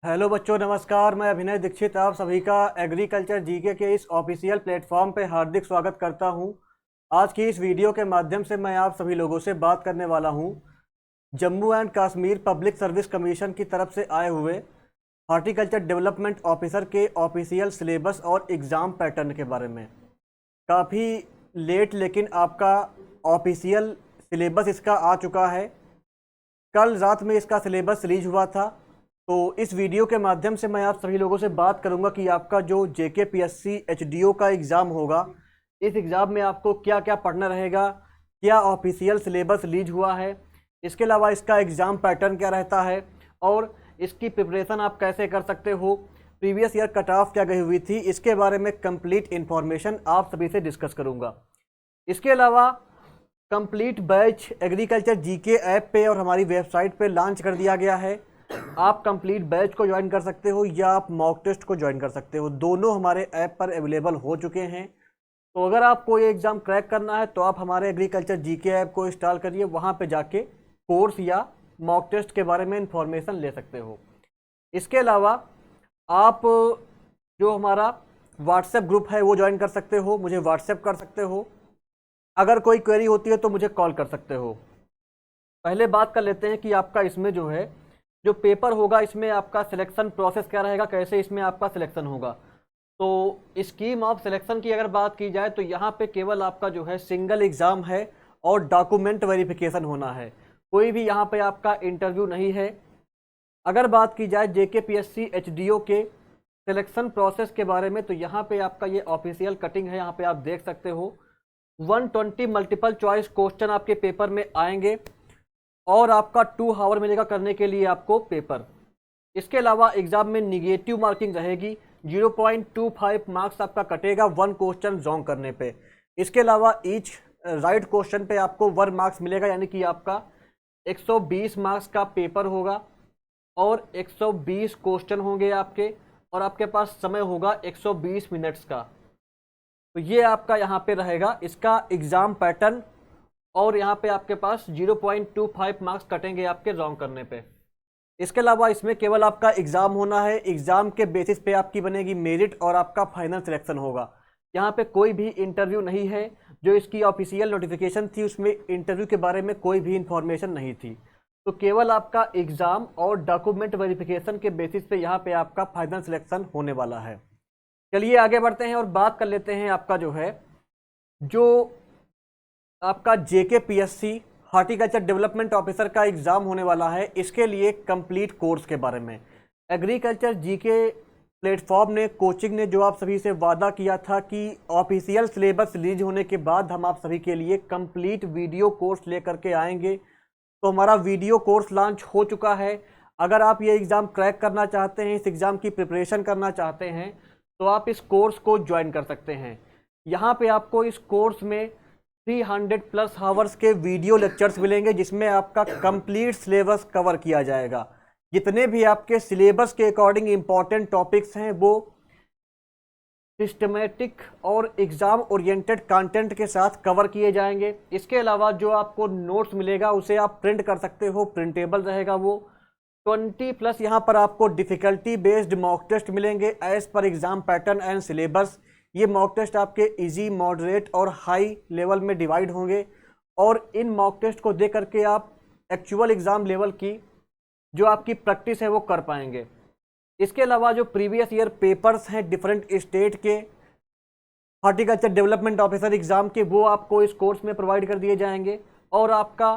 Hello बच्चों, नमस्कार। मैं अभिनय दीक्षित आप सभी का एग्रीकल्चर जीके के इस ऑफिशियल प्लेटफॉर्म पे हार्दिक स्वागत करता हूं। आज की इस वीडियो के माध्यम से मैं आप सभी लोगों से बात करने वाला हूं Jammu and Kashmir public service commission की तरफ से आए हुए हॉर्टिकल्चर डेवलपमेंट ऑफिसर के ऑफिशियल सिलेबस और एग्ज़ाम पैटर्न के बारे में। काफ़ी लेट लेकिन आपका ऑफिशियल सिलेबस इसका आ चुका है। कल रात में इसका सिलेबस रिलीज हुआ था। तो इस वीडियो के माध्यम से मैं आप सभी लोगों से बात करूंगा कि आपका जो JKPSC HDO का एग्ज़ाम होगा, इस एग्ज़ाम में आपको क्या क्या पढ़ना रहेगा, क्या ऑफिशियल सिलेबस रिलीज हुआ है, इसके अलावा इसका एग्ज़ाम पैटर्न क्या रहता है और इसकी प्रिपरेशन आप कैसे कर सकते हो, प्रीवियस ईयर कट ऑफ क्या गई हुई थी, इसके बारे में कंप्लीट इन्फॉर्मेशन आप सभी से डिस्कस करूँगा। इसके अलावा complete batch agriculture GK app पे और हमारी वेबसाइट पे लॉन्च कर दिया गया है। आप कंप्लीट बैच को ज्वाइन कर सकते हो या आप मॉक टेस्ट को ज्वाइन कर सकते हो, दोनों हमारे ऐप पर अवेलेबल हो चुके हैं। तो अगर आपको ये एग्ज़ाम क्रैक करना है तो आप हमारे एग्रीकल्चर जीके ऐप को इंस्टॉल करिए, वहाँ पे जाके कोर्स या मॉक टेस्ट के बारे में इंफॉर्मेशन ले सकते हो। इसके अलावा आप जो हमारा व्हाट्सएप ग्रुप है वो ज्वाइन कर सकते हो, मुझे व्हाट्सएप कर सकते हो। अगर कोई क्वेरी होती है तो मुझे कॉल कर सकते हो। पहले बात कर लेते हैं कि आपका इसमें जो है जो पेपर होगा, इसमें आपका सिलेक्शन प्रोसेस क्या रहेगा, कैसे इसमें आपका सिलेक्शन होगा। तो स्कीम ऑफ सिलेक्शन की अगर बात की जाए तो यहाँ पे केवल आपका जो है सिंगल एग्ज़ाम है और डॉक्यूमेंट वेरिफिकेशन होना है, कोई भी यहाँ पे आपका इंटरव्यू नहीं है। अगर बात की जाए JKPSC HDO के सिलेक्शन प्रोसेस के बारे में तो यहाँ पे आपका ये ऑफिशियल कटिंग है, यहाँ पे आप देख सकते हो 120 मल्टीपल चॉइस क्वेश्चन आपके पेपर में आएंगे और आपका 2 आवर मिलेगा करने के लिए आपको पेपर। इसके अलावा एग्जाम में निगेटिव मार्किंग रहेगी, 0.25 मार्क्स आपका कटेगा 1 क्वेश्चन रॉन्ग करने पे। इसके अलावा ईच राइट क्वेश्चन पे आपको 1 मार्क्स मिलेगा, यानी कि आपका 120 मार्क्स का पेपर होगा और 120 क्वेश्चन होंगे आपके, और आपके पास समय होगा 120 मिनट्स का। तो ये आपका यहाँ पे रहेगा इसका एग्ज़ाम पैटर्न, और यहाँ पे आपके पास 0.25 मार्क्स कटेंगे आपके रॉन्ग करने पे। इसके अलावा इसमें केवल आपका एग्ज़ाम होना है, एग्ज़ाम के बेसिस पे आपकी बनेगी मेरिट और आपका फाइनल सिलेक्शन होगा। यहाँ पे कोई भी इंटरव्यू नहीं है। जो इसकी ऑफिशियल नोटिफिकेशन थी उसमें इंटरव्यू के बारे में कोई भी इंफॉर्मेशन नहीं थी। तो केवल आपका एग्ज़ाम और डॉक्यूमेंट वेरिफिकेशन के बेसिस पे यहाँ पे आपका फाइनल सिलेक्शन होने वाला है। चलिए आगे बढ़ते हैं और बात कर लेते हैं आपका जो है जो आपका JKPSC हॉर्टिकल्चर डेवलपमेंट ऑफिसर का एग्ज़ाम होने वाला है, इसके लिए कंप्लीट कोर्स के बारे में। एग्रीकल्चर जीके प्लेटफॉर्म ने, कोचिंग ने जो आप सभी से वादा किया था कि ऑफिशियल सिलेबस रिलीज होने के बाद हम आप सभी के लिए कंप्लीट वीडियो कोर्स लेकर के आएंगे। तो हमारा वीडियो कोर्स लॉन्च हो चुका है। अगर आप ये एग्ज़ाम क्रैक करना चाहते हैं, इस एग्ज़ाम की प्रिपरेशन करना चाहते हैं, तो आप इस कोर्स को ज्वाइन कर सकते हैं। यहाँ पे आपको इस कोर्स में 300+ आवर्स के वीडियो लेक्चर्स मिलेंगे, जिसमें आपका कंप्लीट सिलेबस कवर किया जाएगा। जितने भी आपके सिलेबस के अकॉर्डिंग इंपॉर्टेंट टॉपिक्स हैं वो सिस्टमेटिक और एग्ज़ाम ओरिएंटेड कंटेंट के साथ कवर किए जाएंगे। इसके अलावा जो आपको नोट्स मिलेगा उसे आप प्रिंट कर सकते हो, प्रिंटेबल रहेगा वो। 20+ यहाँ पर आपको डिफ़िकल्टी बेस्ड मॉक टेस्ट मिलेंगे as per exam pattern and syllabus. ये मॉक टेस्ट आपके इजी, मॉडरेट और हाई लेवल में डिवाइड होंगे, और इन मॉक टेस्ट को दे करके आप एक्चुअल एग्ज़ाम लेवल की जो आपकी प्रैक्टिस है वो कर पाएंगे। इसके अलावा जो प्रीवियस ईयर पेपर्स हैं डिफरेंट स्टेट के हॉर्टिकल्चर डेवलपमेंट ऑफिसर एग्ज़ाम के, वो आपको इस कोर्स में प्रोवाइड कर दिए जाएंगे, और आपका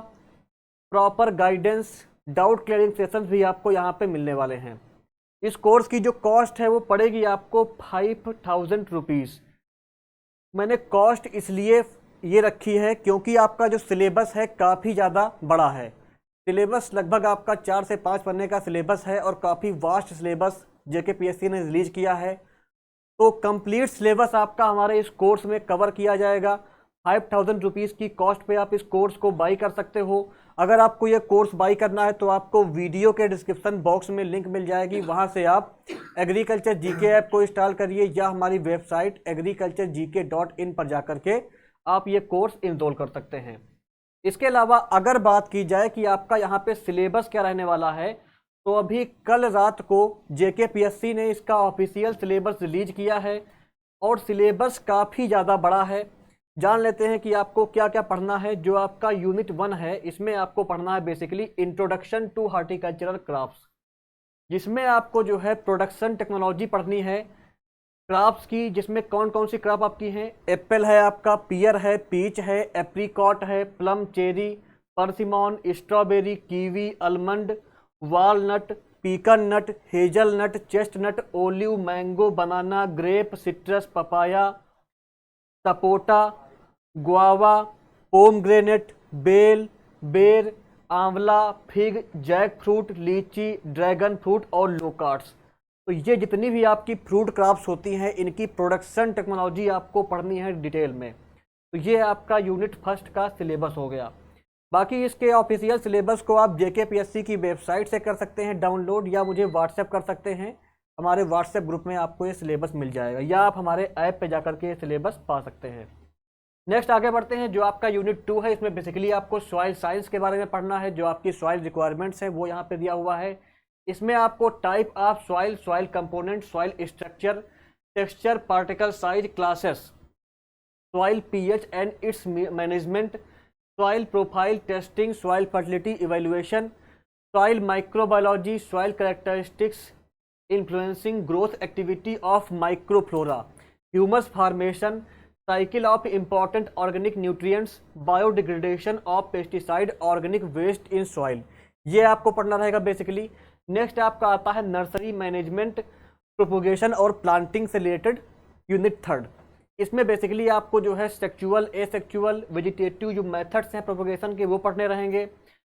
proper guidance, doubt clearing sessions भी आपको यहाँ पे मिलने वाले हैं। इस कोर्स की जो कॉस्ट है वो पड़ेगी आपको 5000 रुपीज़। मैंने कॉस्ट इसलिए ये रखी है क्योंकि आपका जो सिलेबस है काफ़ी ज़्यादा बड़ा है। सिलेबस लगभग आपका 4 से 5 पन्ने का सिलेबस है और काफ़ी वास्ट सिलेबस JKPSC ने रिलीज किया है। तो कंप्लीट सिलेबस आपका हमारे इस कोर्स में कवर किया जाएगा। 5000 रुपीज़ की कॉस्ट पे आप इस कोर्स को बाई कर सकते हो। अगर आपको ये कोर्स बाई करना है तो आपको वीडियो के डिस्क्रिप्शन बॉक्स में लिंक मिल जाएगी, वहाँ से आप एग्रीकल्चर जीके ऐप को इंस्टॉल करिए या हमारी वेबसाइट agriculturegk.in पर जा करके आप ये कोर्स इंस्टॉल कर सकते हैं। इसके अलावा अगर बात की जाए कि आपका यहाँ पे सिलेबस क्या रहने वाला है, तो अभी कल रात को जेकेपीएससी ने इसका ऑफिशियल सिलेबस रिलीज किया है और सिलेबस काफ़ी ज़्यादा बड़ा है। जान लेते हैं कि आपको क्या क्या पढ़ना है। जो आपका यूनिट 1 है, इसमें आपको पढ़ना है basically introduction to horticultural crops, जिसमें आपको जो है प्रोडक्शन टेक्नोलॉजी पढ़नी है क्रॉप्स की, जिसमें कौन कौन सी क्रॉप आपकी हैं। एप्पल है आपका, पियर है, पीच है, एप्रीकॉट है, plum, cherry, persimmon, strawberry, kiwi, almond, walnut, pecan nut, hazelnut, chestnut, olive, mango, banana, grape, citrus, papaya, sapota, guava, pomegranate, bael, ber, amla, fig, jack fruit, lychee, dragon fruit और लोकार्ड्स। तो ये जितनी भी आपकी फ्रूट क्रॉप्स होती हैं, इनकी प्रोडक्शन टेक्नोलॉजी आपको पढ़नी है डिटेल में। तो ये आपका यूनिट फर्स्ट का सिलेबस हो गया। बाकी इसके ऑफिशियल सिलेबस को आप जेकेपीएससी की वेबसाइट से कर सकते हैं डाउनलोड, या मुझे व्हाट्सएप कर सकते हैं। हमारे व्हाट्सएप ग्रुप में आपको ये सिलेबस मिल जाएगा, या आप हमारे ऐप पे जाकर के सिलेबस पा सकते हैं। नेक्स्ट आगे बढ़ते हैं। जो आपका यूनिट 2 है, इसमें बेसिकली आपको सॉइल साइंस के बारे में पढ़ना है। जो आपकी सॉइल रिक्वायरमेंट्स हैं वो यहाँ पे दिया हुआ है। इसमें आपको type of soil, soil component, soil structure, texture, particle size, classes, soil pH and its management, soil profile testing, soil fertility evaluation, soil microbiology, soil characteristics influencing growth activity of microflora, humus formation, cycle of important organic nutrients, biodegradation of pesticide, organic waste in soil. ये आपको पढ़ना रहेगा basically. Next आपका आता है nursery management, propagation और planting से related unit 3। इसमें बेसिकली आपको जो है सेक्चुअल, एसेक्चुअल, वेजिटेटिव जो मेथड्स हैं प्रोपोगेशन के वो पढ़ने रहेंगे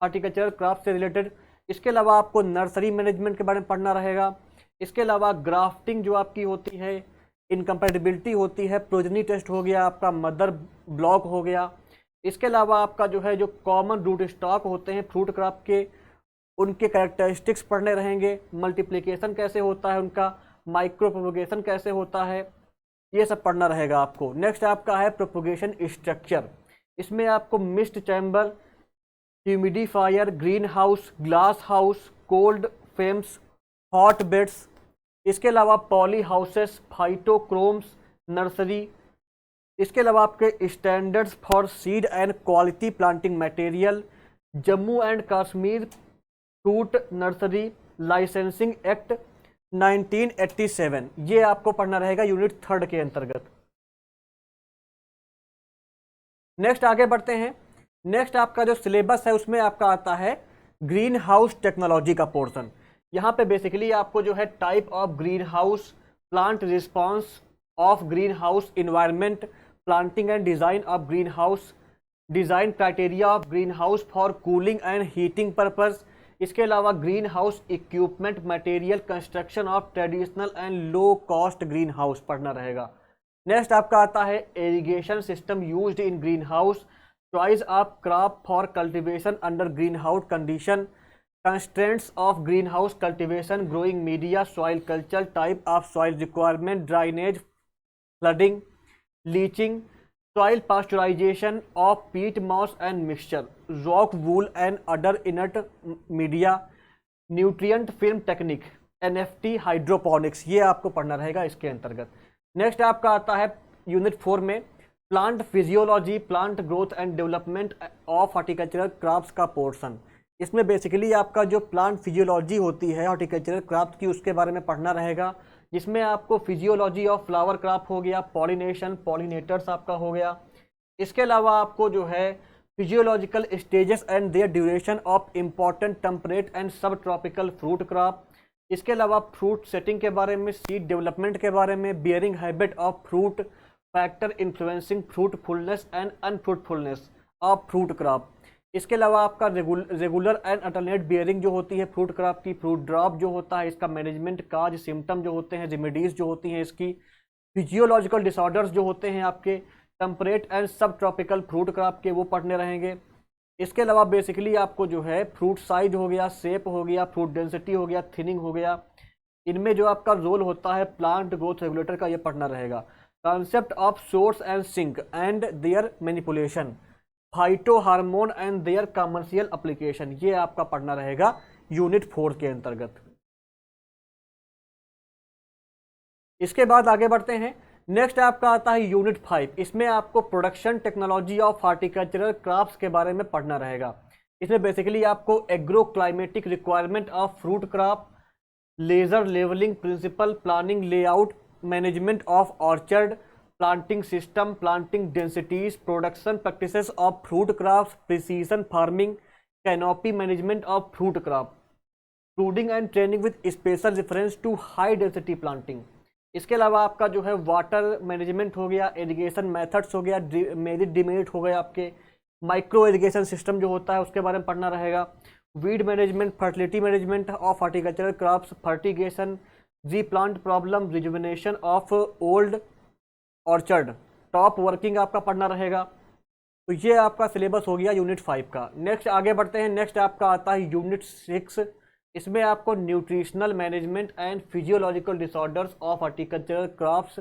हॉर्टिकल्चर क्रॉप से रिलेटेड। इसके अलावा आपको नर्सरी मैनेजमेंट के बारे में पढ़ना रहेगा। इसके अलावा ग्राफ्टिंग जो आपकी होती है, इनकम्पैटिबिलिटी होती है, प्रोजनी टेस्ट हो गया, आपका मदर ब्लॉक हो गया। इसके अलावा आपका जो है जो कॉमन रूट स्टॉक होते हैं फ्रूट क्रॉप के, उनके कैरेक्टरिस्टिक्स पढ़ने रहेंगे। मल्टीप्लिकेशन कैसे होता है उनका, माइक्रो प्रोपोगेशन कैसे होता है, ये सब पढ़ना रहेगा आपको। नेक्स्ट आपका है प्रोपोगेशन स्ट्रक्चर। इसमें आपको mist chamber, humidifier, green house, glass house, cold frames, hot beds, इसके अलावा पॉली हाउसेस, फाइटोक्रोम्स, नर्सरी। इसके अलावा आपके standards for seed and quality planting material, Jammu and Kashmir fruit nursery licensing act 1987, ये आपको पढ़ना रहेगा यूनिट 3 के अंतर्गत। नेक्स्ट आगे बढ़ते हैं। नेक्स्ट आपका जो सिलेबस है उसमें आपका आता है ग्रीन हाउस टेक्नोलॉजी का पोर्शन। यहाँ पे बेसिकली आपको जो है type of green house, plant response of green house environment, planting and design of green house, design criteria of green house for cooling and heating purpose. इसके अलावा green house equipment, material, construction of traditional and low cost green house पढ़ना रहेगा। Next आपका आता है irrigation system used in green house, choice of crop for cultivation under green house condition, constraints of green house cultivation, growing media, soil culture, type of soil requirement, drainage, flooding, leaching, soil pasteurization of peat moss and mixture, rock wool and other inert media, nutrient film technique, NFT, hydroponics, ये आपको पढ़ना रहेगा इसके अंतर्गत। Next आपका आता है unit 4 में plant physiology, plant growth and development of horticultural crops का पोर्शन। इसमें बेसिकली आपका जो प्लांट फिजियोलॉजी होती है हॉर्टिकल्चरल क्रॉप्स की, उसके बारे में पढ़ना रहेगा, जिसमें आपको फिजियोलॉजी ऑफ फ्लावर क्रॉप हो गया, पॉलिनेशन, पॉलिनेटर्स आपका हो गया। इसके अलावा आपको जो है physiological stages and their duration of important temperate and सब ट्रॉपिकल फ्रूट क्रॉप। इसके अलावा फ्रूट सेटिंग के बारे में, सीड डेवलपमेंट के बारे में, bearing habit of fruit, factor influencing fruitfulness and unfruitfulness of fruit crop. इसके अलावा आपका रेगुलर एंड अल्टरनेट बियरिंग जो होती है फ्रूट क्रॉप की, फ्रूट ड्रॉप जो होता है इसका मैनेजमेंट, काज, सिम्टम जो होते हैं, रेमेडीज जो होती हैं इसकी, फिजियोलॉजिकल डिसऑर्डर्स जो होते हैं आपके टेम्परेट एंड सब ट्रॉपिकल फ्रूट क्रॉप के, वो पढ़ने रहेंगे। इसके अलावा बेसिकली आपको जो है फ्रूट साइज हो गया, शेप हो गया, फ्रूट डेंसिटी हो गया, थिनिंग हो गया, इनमें जो आपका रोल होता है प्लांट ग्रोथ रेगुलेटर का, ये पढ़ना रहेगा। Concept of source and sink and their manipulation, phytohormone and their commercial application, ये आपका पढ़ना रहेगा यूनिट 4 के अंतर्गत। इसके बाद आगे बढ़ते हैं। नेक्स्ट आपका आता है यूनिट 5। इसमें आपको production technology of horticultural crops के बारे में पढ़ना रहेगा। इसमें बेसिकली आपको agro climatic requirement of fruit crop, laser levelling principle, planning layout, management of orchard, planting system, planting densities, production practices of fruit crops, precision farming, canopy management of fruit crop, brooding and training with special reference to high density planting. इसके अलावा आपका जो है water management हो गया, irrigation methods हो गया, merit demerit हो गया, आपके माइक्रो इरिगेशन सिस्टम जो होता है उसके बारे में पढ़ना रहेगा, weed management, fertility management of horticultural crops, fertigation, replant problem, rejuvenation of old orchard, top working आपका पढ़ना रहेगा। तो ये आपका सिलेबस हो गया यूनिट 5 का। नेक्स्ट आगे बढ़ते हैं। नेक्स्ट आपका आता है यूनिट 6। इसमें आपको nutritional management and physiological disorders of horticultural crops,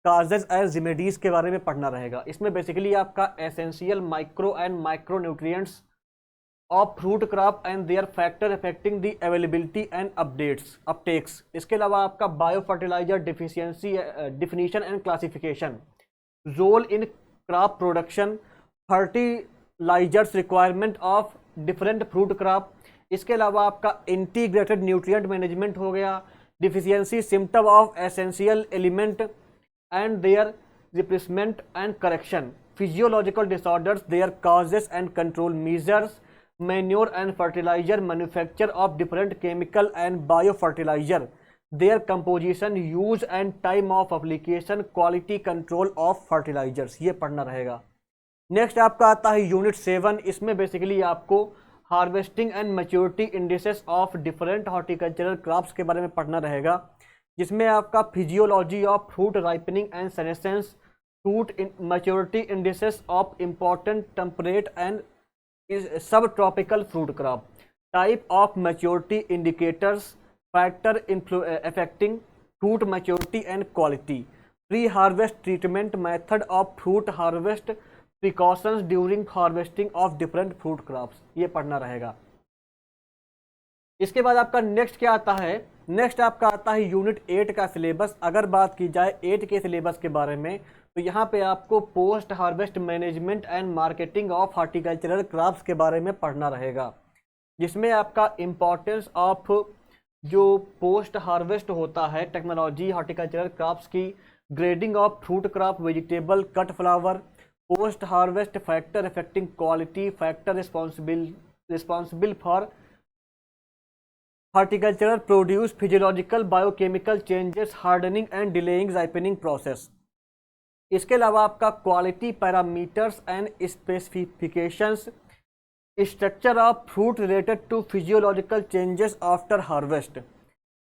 causes and remedies के बारे में पढ़ना रहेगा। इसमें बेसिकली आपका essential micro and micro nutrients of fruit crop and their factor affecting the availability and uptakes. इसके अलावा आपका bio fertilizer deficiency definition and classification, role in crop production, fertilizers requirement of different fruit crop. इसके अलावा आपका integrated nutrient management हो गया, deficiency symptom of essential element and their replacement and correction, physiological disorders, their causes and control measures, manure and fertilizer manufacture of different chemical and bio fertilizer, their composition, use and time of application, quality control of fertilizers, ये पढ़ना रहेगा। Next आपका आता है unit 7। इसमें basically आपको harvesting and maturity indices of different horticultural crops के बारे में पढ़ना रहेगा, जिसमें आपका physiology of fruit ripening and senescence, fruit maturity indices of important temperate and सब tropical fruit crop, type of maturity indicators, factor affecting fruit maturity and quality, pre harvest treatment, method of fruit harvest, precautions during harvesting of different fruit crops, ये पढ़ना रहेगा। इसके बाद आपका next क्या आता है? नेक्स्ट आपका आता है यूनिट 8 का सिलेबस। अगर बात की जाए 8 के सिलेबस के बारे में, तो यहाँ पे आपको post harvest management and marketing of horticultural crops के बारे में पढ़ना रहेगा, जिसमें आपका इम्पोर्टेंस ऑफ जो पोस्ट हार्वेस्ट होता है टेक्नोलॉजी हॉर्टिकल्चरल क्रॉप्स की, grading of fruit crop, vegetable, cut flower, post harvest factor affecting quality, factor responsible for horticultural produce, physiological biochemical changes, hardening and delaying ripening process. इसके अलावा आपका quality parameters and specifications, structure of fruit related to physiological changes after harvest,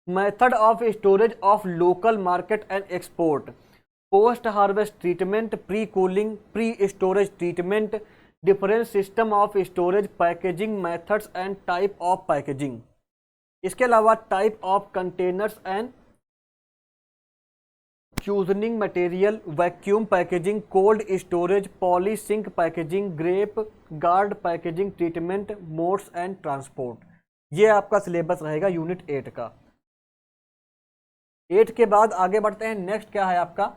method of storage of local market and export, post harvest treatment, pre cooling, pre storage treatment, different system of storage, packaging methods and type of packaging. इसके अलावा type of containers and choosing material, vacuum packaging, cold storage, poly shrink packaging, grape guard packaging treatment, modes and transport. ये आपका syllabus रहेगा unit 8 का। 8 के बाद आगे बढ़ते हैं। नेक्स्ट क्या है आपका,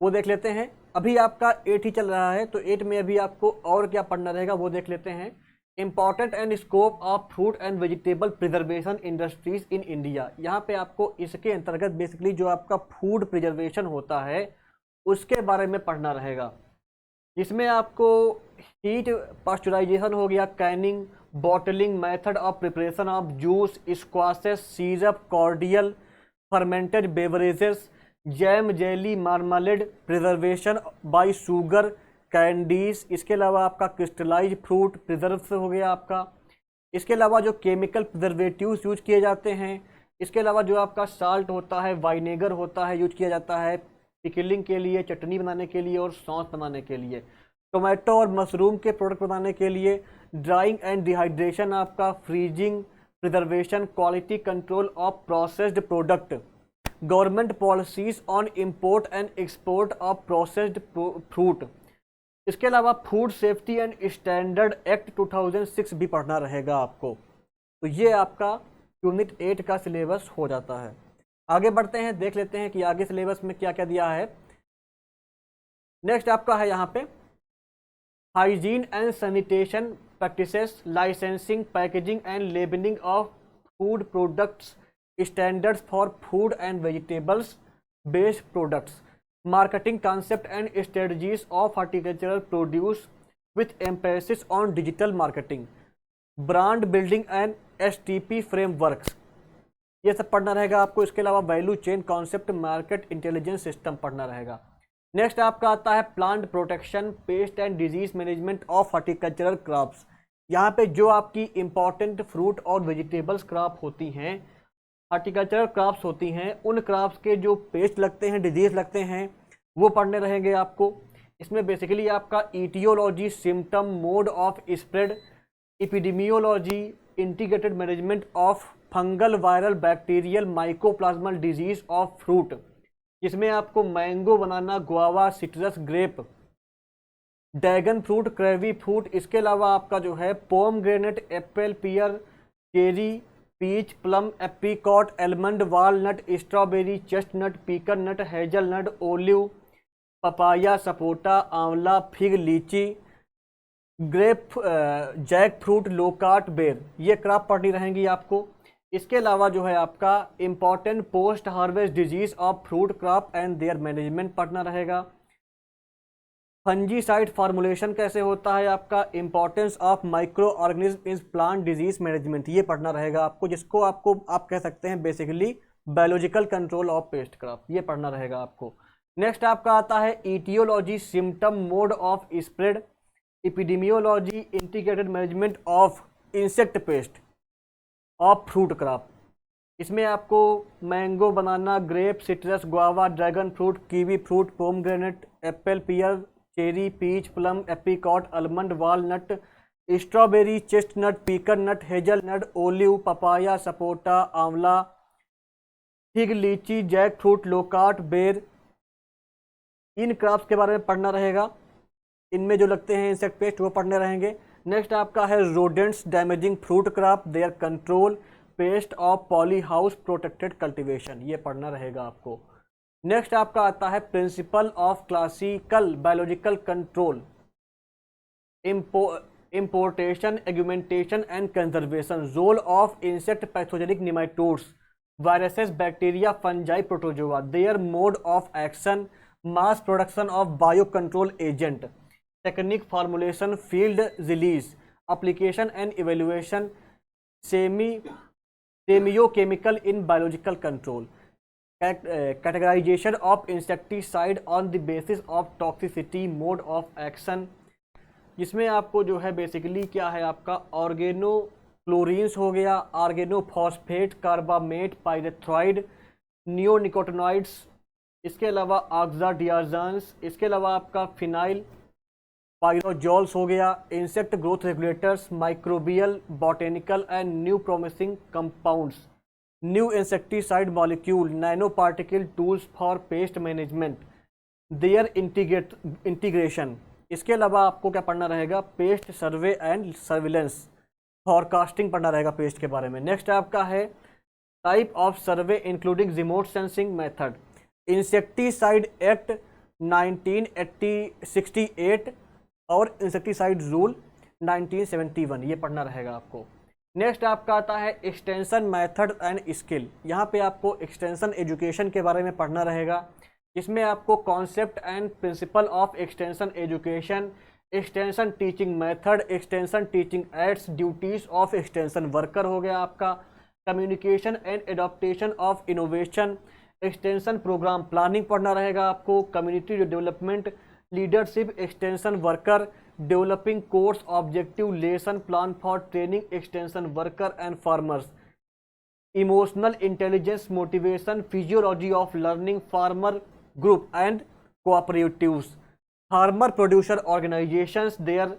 वो देख लेते हैं। अभी आपका 8 ही चल रहा है, तो 8 में अभी आपको और क्या पढ़ना रहेगा वो देख लेते हैं। Important and scope of fruit and vegetable preservation industries in India. यहाँ पे आपको इसके अंतर्गत बेसिकली जो आपका फूड प्रिजर्वेशन होता है उसके बारे में पढ़ना रहेगा, जिसमें आपको हीट पास्चुराइजेशन हो गया, canning, bottling, method of preparation of juice, squashes, syrup, cordial, fermented beverages, jam, jelly, marmalade, preservation by sugar, candies. इसके अलावा आपका क्रिस्टलाइज फ्रूट प्रिजर्व्स हो गया आपका। इसके अलावा जो केमिकल प्रिजर्वेटिव्स यूज किए जाते हैं, इसके अलावा जो आपका साल्ट होता है, वाइनेगर होता है, यूज किया जाता है पिकलिंग के लिए, चटनी बनाने के लिए और सॉस बनाने के लिए, टोमेटो और मशरूम के प्रोडक्ट बनाने के लिए, ड्राइंग एंड डिहाइड्रेशन आपका, freezing, preservation, quality control of processed product, government policies on import and export of processed fruit. इसके अलावा food safety and standard act 2006 भी पढ़ना रहेगा आपको। तो ये आपका यूनिट 8 का सिलेबस हो जाता है। आगे बढ़ते हैं, देख लेते हैं कि आगे सिलेबस में क्या क्या दिया है। नेक्स्ट आपका है यहाँ पे hygiene and sanitation practices, licensing, packaging and labelling of food products, standards for food and vegetables based products, marketing concept and strategies of horticultural produce with emphasis on digital marketing, brand building and STP frameworks, ये सब पढ़ना रहेगा आपको। इसके अलावा value chain concept, market intelligence system पढ़ना रहेगा। Next आपका आता है plant protection, paste and disease management of horticultural crops. यहाँ पे जो आपकी इंपॉर्टेंट फ्रूट और वेजिटेबल्स क्रॉप होती हैं, हॉर्टिकल्चरल क्रॉप्स होती हैं, उन क्रॉप्स के जो पेस्ट लगते हैं, डिजीज लगते हैं, वो पढ़ने रहेंगे आपको। इसमें बेसिकली आपका etiology, symptom, mode of spread, epidemiology, integrated management of fungal, viral, bacterial, mycoplasmal disease of fruit, जिसमें आपको mango, banana, guava, citrus, grape, dragon fruit, kiwi fruit, इसके अलावा आपका जो है pomegranate, apple, pear, cherry, peach, plum, apricot, almond, walnut, strawberry, chestnut, pecan nut, hazelnut, olive, papaya, sapota, amla, fig, lychee, grape, jack fruit, loquat, ber, ये crop पढ़नी रहेंगी आपको। इसके अलावा जो है आपका important post harvest disease of fruit crop and there management पढ़ना रहेगा। फंजीसाइड फार्मुलेशन कैसे होता है आपका, importance of micro organism in plant disease management, ये पढ़ना रहेगा आपको, जिसको आपको आप कह सकते हैं basically biological control of pest crop, ये पढ़ना रहेगा आपको। नेक्स्ट आपका आता है etiology, symptom, mode of spread, epidemiology, integrated management of insect pest of fruit crop, इसमें आपको mango, banana, grape, citrus, guava, dragon fruit, kiwi fruit, pomegranate, apple, pear, cherry, peach, plum, apricot, almond, walnut, strawberry, chestnut, pecan nut, hazelnut, olive, papaya, sapota, amla, fig, lychee, jack fruit, loquat, ber, in crops के बारे में पढ़ना रहेगा। इनमें जो लगते हैं insect pest वो पढ़ने रहेंगे। नेक्स्ट आपका है rodents damaging fruit crop, their control, paste of poly house protected cultivation, ये पढ़ना रहेगा आपको। नेक्स्ट आपका आता है principle of classical biological control, importation, augmentation and conservation, role of insect pathogenic nematodes, viruses, bacteria, fungi, protozoa, their mode of action, mass production of biocontrol agent, technique, formulation, field release, application and evaluation, semiochemical in biological control, categorization of insecticide on the basis of toxicity, mode of action, जिसमें आपको जो है basically क्या है आपका oregano chlorines हो गया, organophosphate, carbamate, पाइरेथ्राइड, नियोनिकोटिनॉइड्स, इसके अलावा ऑक्साडियाजान्स, इसके अलावा आपका फिनाइल पाइरोजोल्स हो गया, insect growth regulators, microbial, botanical and new promising compounds, new insecticide molecule, nano particle tools for pest management, their integration. इसके अलावा आपको क्या पढ़ना रहेगा, pest survey and surveillance, forecasting पढ़ना रहेगा पेस्ट के बारे में। नेक्स्ट आपका है type of survey including remote sensing method, insecticide act 1968 और इंसेक्टिसाइड रूल 1971, ये पढ़ना रहेगा आपको। नेक्स्ट आपका आता है एक्सटेंशन मेथड एंड स्किल, यहाँ पे आपको एक्सटेंशन एजुकेशन के बारे में पढ़ना रहेगा, इसमें आपको concept and principle of extension education, extension teaching method, extension teaching aids, duties of extension worker हो गया आपका, communication and adoption of innovation, extension programme planning पढ़ना रहेगा आपको, community development, leadership, extension worker, developing course objective lesson plan for training extension worker and farmers, emotional intelligence, motivation, physiology of learning, farmer group and cooperatives, farmer producer organizations, their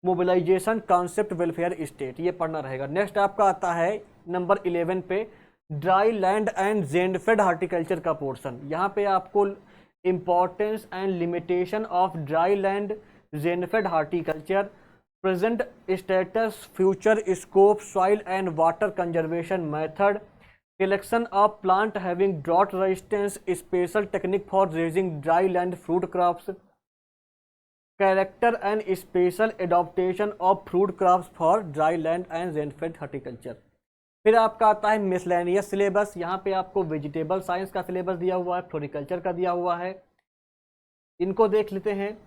mobilization, concept, welfare state, ये पढ़ना रहेगा। Next आपका आता है number 11 पे dry land and rainfed horticulture का portion, यहाँ पे आपको importance and limitation of dry land rainfed horticulture, present status, future scope, soil and water conservation method, collection of plant having drought resistance, special technique for raising dry land fruit crops, character and special adaptation of fruit crops for dry land and rainfed horticulture। फिर आपका आता है miscellaneous syllabus. यहाँ पे आपको vegetable science का syllabus दिया हुआ है, फ्लोरिकल्चर का दिया हुआ है, इनको देख लेते हैं।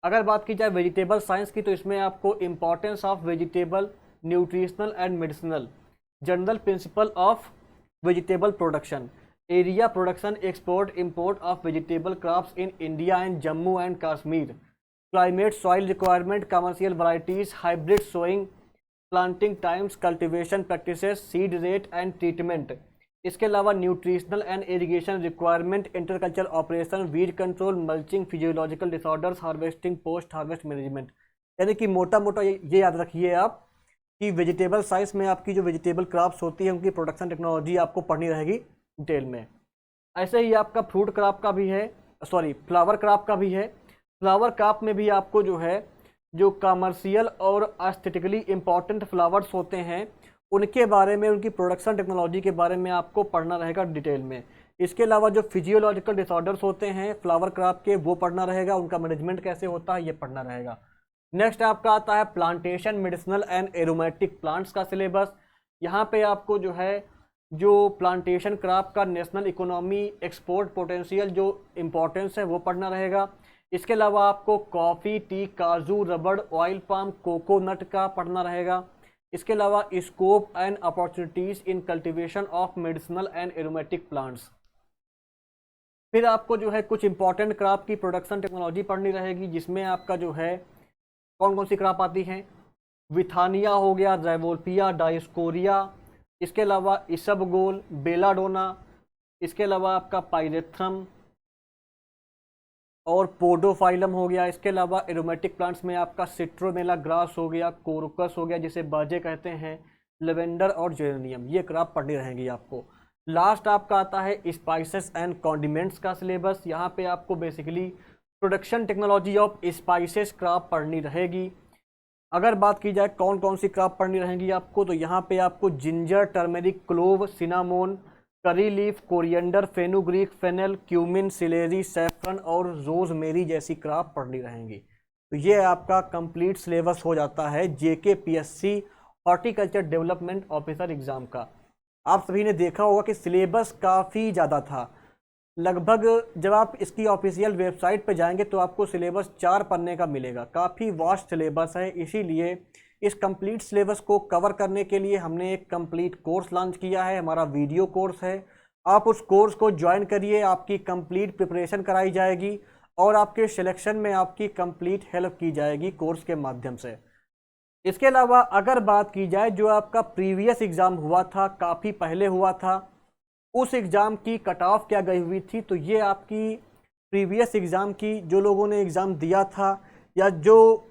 अगर बात की जाए वेजिटेबल साइंस की तो इसमें आपको importance of vegetable, nutritional and medicinal, general principle of vegetable production, area production, export import of vegetable crops in India and Jammu and Kashmir, climate, soil requirement, commercial varieties, hybrid sowing, planting times, cultivation practices, seed rate and treatment। इसके अलावा nutritional and irrigation requirement, interculture operation, weed control, mulching, physiological disorders, harvesting, post harvest management. यानी कि मोटा मोटा ये याद रखिए आप कि वेजिटेबल साइंस में आपकी जो वेजिटेबल क्रॉप्स होती है उनकी प्रोडक्शन टेक्नोलॉजी आपको पढ़नी रहेगी डिटेल में। ऐसे ही आपका फ्रूट क्रॉप का भी है, सॉरी फ्लावर क्रॉप का भी है। फ्लावर क्रॉप में भी आपको जो है जो कमर्शियल और एस्थेटिकली इम्पॉर्टेंट फ्लावर्स होते हैं उनके बारे में, उनकी प्रोडक्शन टेक्नोलॉजी के बारे में आपको पढ़ना रहेगा डिटेल में। इसके अलावा जो फिजियोलॉजिकल डिसऑर्डर्स होते हैं फ्लावर क्रॉप के वो पढ़ना रहेगा, उनका मैनेजमेंट कैसे होता है ये पढ़ना रहेगा। नेक्स्ट आपका आता है plantation, medicinal and aromatic plants का सिलेबस। यहाँ पे आपको जो है जो प्लांटेशन क्रॉप का नेशनल इकोनॉमी, एक्सपोर्ट पोटेंशियल, जो इम्पोर्टेंस है वो पढ़ना रहेगा। इसके अलावा आपको कॉफ़ी, टी, काजू, रबड़, ऑयल पाम, कोकोनट का पढ़ना रहेगा। इसके अलावा scope and opportunities in cultivation of medicinal and aromatic plants. फिर आपको जो है कुछ इंपॉर्टेंट क्रॉप की प्रोडक्शन टेक्नोलॉजी पढ़नी रहेगी, जिसमें आपका जो है कौन कौन सी क्रॉप आती हैं, विथानिया हो गया, ज़ैवोल्पिया, डायस्कोरिया, इसके अलावा इसबगोल, बेलाडोना, इसके अलावा आपका पाइरेथ्रम और पोडोफाइलम हो गया। इसके अलावा एरोमेटिक प्लांट्स में आपका सिट्रोनेला ग्रास हो गया, कोरकस हो गया जिसे बाजे कहते हैं, लेवेंडर और जेरेनियम, ये क्रॉप पढ़नी रहेंगी आपको। लास्ट आपका आता है स्पाइसेस एंड कॉन्डिमेंट्स का सिलेबस। यहाँ पे आपको basically production technology of spices crop पढ़नी रहेगी। अगर बात की जाए कौन कौन सी क्रॉप पढ़नी रहेंगी आपको, तो यहाँ पे आपको ginger, turmeric, clove, cinnamon, curry leaf, coriander, fenugreek, fennel, cumin, celery, saffron और रोजमेरी जैसी क्रॉप पढ़नी रहेंगी। तो ये आपका कंप्लीट सिलेबस हो जाता है JKPSC horticulture development officer exam का। आप सभी ने देखा होगा कि सिलेबस काफ़ी ज़्यादा था। लगभग जब आप इसकी ऑफिशियल वेबसाइट पर जाएंगे तो आपको सिलेबस 4 पन्ने का मिलेगा। काफ़ी वास्ट सिलेबस है, इसीलिए इस कंप्लीट सिलेबस को कवर करने के लिए हमने एक कंप्लीट कोर्स लॉन्च किया है, हमारा वीडियो कोर्स है। आप उस कोर्स को ज्वाइन करिए, आपकी कंप्लीट प्रिपरेशन कराई जाएगी और आपके सिलेक्शन में आपकी कंप्लीट हेल्प की जाएगी कोर्स के माध्यम से। इसके अलावा अगर बात की जाए जो आपका प्रीवियस एग्ज़ाम हुआ था, काफ़ी पहले हुआ था, उस एग्ज़ाम की कट ऑफ क्या गई हुई थी, तो ये आपकी प्रीवियस एग्ज़ाम की जो लोगों ने एग्ज़ाम दिया था या जो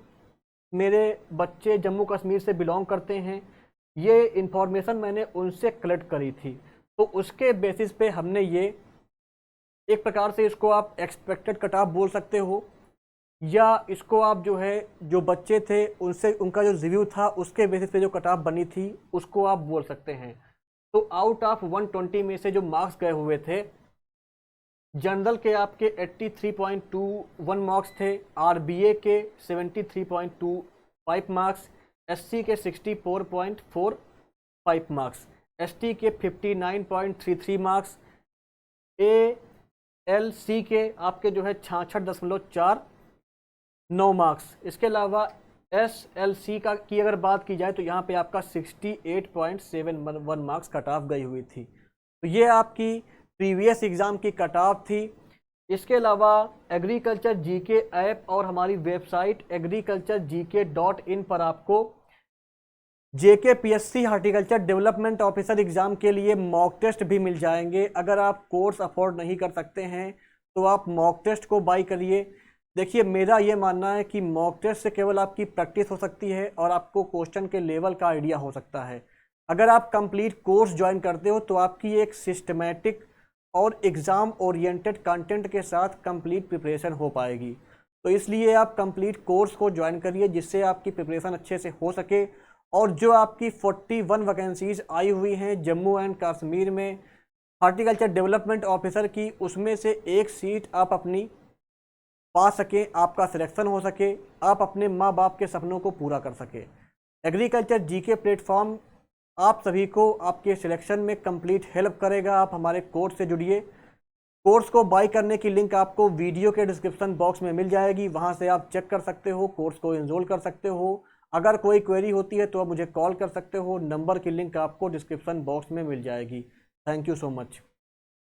मेरे बच्चे जम्मू कश्मीर से बिलोंग करते हैं, ये इन्फॉर्मेशन मैंने उनसे कलेक्ट करी थी। तो उसके बेसिस पे हमने ये एक प्रकार से इसको आप एक्सपेक्टेड कट ऑफ बोल सकते हो, या इसको आप जो है जो बच्चे थे उनसे उनका जो रिव्यू था उसके बेसिस पे जो कट ऑफ बनी थी उसको आप बोल सकते हैं। तो आउट ऑफ 120 में से जो मार्क्स गए हुए थे, जनरल के आपके 83.21 मार्क्स थे, RBA के 73.25 मार्क्स, SC के 64.45 मार्क्स, ST के 59.33 मार्क्स, ALC के आपके जो है 66.49 मार्क्स। इसके अलावा SLC की अगर बात की जाए तो यहाँ पे आपका 68.71 मार्क्स कट ऑफ गई हुई थी। तो ये आपकी प्रीवियस एग्ज़ाम की कट ऑफ थी। इसके अलावा एग्रीकल्चर जीके ऐप और हमारी वेबसाइट agriculturegk.in पर आपको JKPSC horticulture development officer exam के लिए मॉक टेस्ट भी मिल जाएंगे। अगर आप कोर्स अफोर्ड नहीं कर सकते हैं तो आप मॉक टेस्ट को बाई करिए। देखिए, मेरा ये मानना है कि मॉक टेस्ट से केवल आपकी प्रैक्टिस हो सकती है और आपको क्वेश्चन के लेवल का आइडिया हो सकता है। अगर आप कंप्लीट कोर्स ज्वाइन करते हो तो आपकी एक सिस्टमेटिक और एग्ज़ाम ओरिएंटेड कंटेंट के साथ कंप्लीट प्रिपरेशन हो पाएगी। तो इसलिए आप कंप्लीट कोर्स को ज्वाइन करिए, जिससे आपकी प्रिपरेशन अच्छे से हो सके। और जो आपकी 41 वैकेंसीज आई हुई हैं जम्मू एंड कश्मीर में हॉर्टिकल्चर डेवलपमेंट ऑफिसर की, उसमें से एक सीट आप अपनी पा सकें, आपका सिलेक्शन हो सके, आप अपने माँ बाप के सपनों को पूरा कर सके। एग्रीकल्चर जीके प्लेटफॉर्म आप सभी को आपके सिलेक्शन में कंप्लीट हेल्प करेगा। आप हमारे कोर्स से जुड़िए। कोर्स को बाय करने की लिंक आपको वीडियो के डिस्क्रिप्शन बॉक्स में मिल जाएगी, वहां से आप चेक कर सकते हो, कोर्स को एनरोल कर सकते हो। अगर कोई क्वेरी होती है तो आप मुझे कॉल कर सकते हो, नंबर की लिंक आपको डिस्क्रिप्शन बॉक्स में मिल जाएगी। Thank you so much.